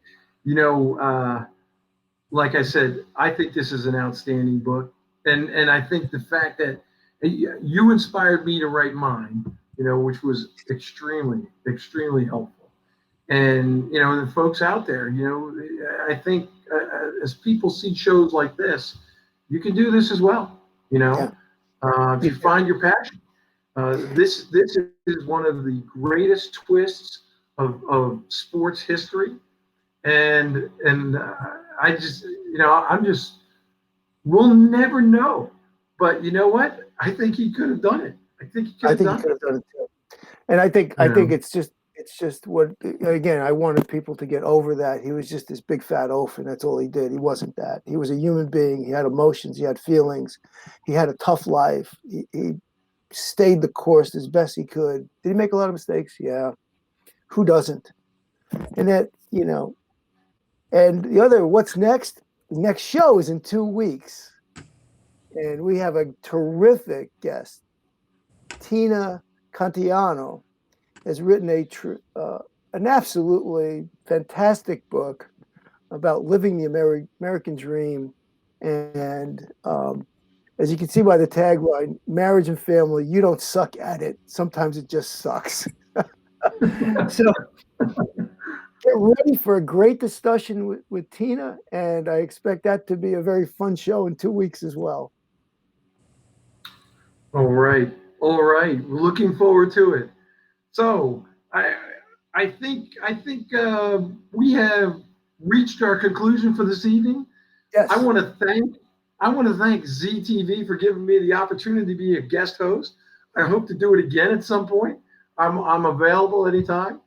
like I said, I think this is an outstanding book, and I think the fact that you inspired me to write mine, which was extremely, extremely helpful. And the folks out there, I think as people see shows like this, you can do this as well. If you find your passion. This is one of the greatest twists of sports history, and I just we'll never know. But you know what? I think he could have done it. I think he could have done it too. And I think it's just what, again, I wanted people to get over that. He was just this big fat oaf, and that's all he did. He wasn't that. He was a human being. He had emotions. He had feelings. He had a tough life. He stayed the course as best he could. Did he make a lot of mistakes? Yeah. Who doesn't? And that, and the other, what's next? The next show is in 2 weeks. And we have a terrific guest. Tina Cantiano has written an absolutely fantastic book about living the American dream. And as you can see by the tagline, marriage and family, you don't suck at it. Sometimes it just sucks. So get ready for a great discussion with Tina, and I expect that to be a very fun show in 2 weeks as well. All right. We're looking forward to it. So I think we have reached our conclusion for this evening. Yes. I want to thank ZTV for giving me the opportunity to be a guest host. I hope to do it again at some point. I'm available anytime.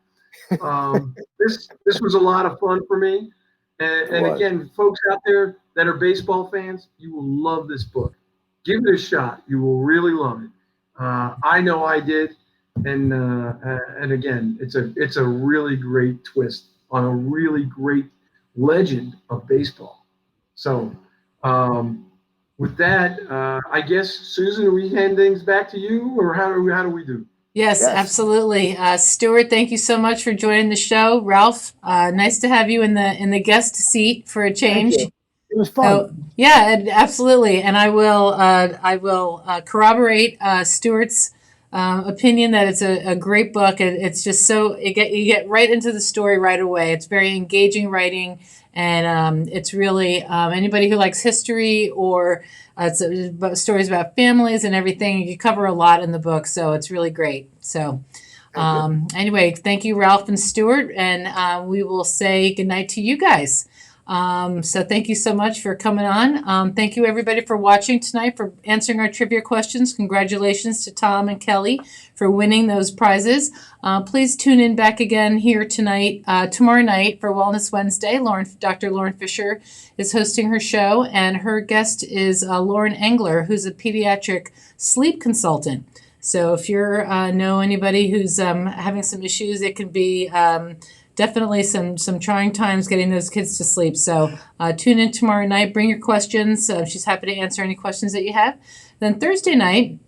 This was a lot of fun for me. And again, folks out there that are baseball fans, you will love this book. Give it a shot. You will really love it. I know I did. And again, it's a really great twist on a really great legend of baseball. So with that, I guess, Susan, we hand things back to you, or how do we do? Yes, absolutely. Stuart, thank you so much for joining the show. Ralph, nice to have you in the guest seat for a change. Thank you. It was fun. Yeah, absolutely. And I will corroborate Stuart's opinion that it's a great book. It's just you get right into the story right away. It's very engaging writing, and it's really anybody who likes history or it's stories about families and everything. You cover a lot in the book, so it's really great. So anyway, thank you, Ralph and Stuart, and we will say goodnight to you guys. So thank you so much for coming on. Thank you everybody for watching tonight, for answering our trivia questions. Congratulations to Tom and Kelly for winning those prizes. Please tune in back again here tomorrow night for Wellness Wednesday. Dr. Lauren Fisher is hosting her show, and her guest is Lauren Engler, who's a pediatric sleep consultant. So if you know anybody who's having some issues, it can be definitely some trying times getting those kids to sleep. So tune in tomorrow night. Bring your questions. She's happy to answer any questions that you have. Then Thursday night,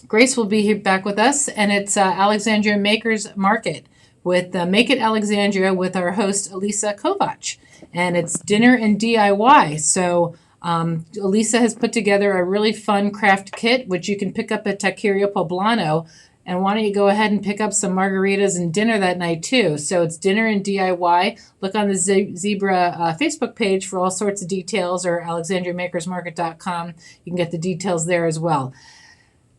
Grace will be here back with us, and it's Alexandria Makers Market with Make It Alexandria with our host, Elisa Kovach. And it's dinner and DIY. So Elisa has put together a really fun craft kit, which you can pick up at Taqueria Poblano. And why don't you go ahead and pick up some margaritas and dinner that night too? So it's dinner and DIY. Look on the Zebra Facebook page for all sorts of details, or alexandriamakersmarket.com. You can get the details there as well.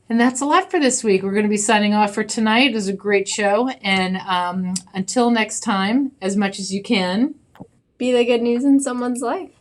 And that's a lot for this week. We're going to be signing off for tonight. It was a great show. And until next time, as much as you can, Be the good news in someone's life.